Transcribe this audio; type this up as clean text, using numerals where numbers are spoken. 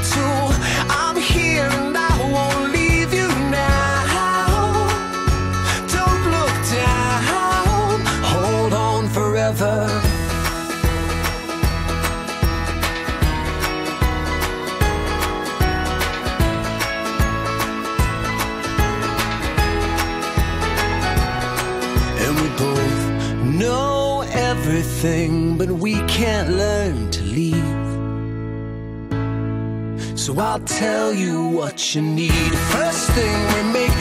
too. I'm here and I won't leave you now. Don't look down, hold on forever. And we both know everything, but we can't learn to leave. So I'll tell you what you need. First thing, we make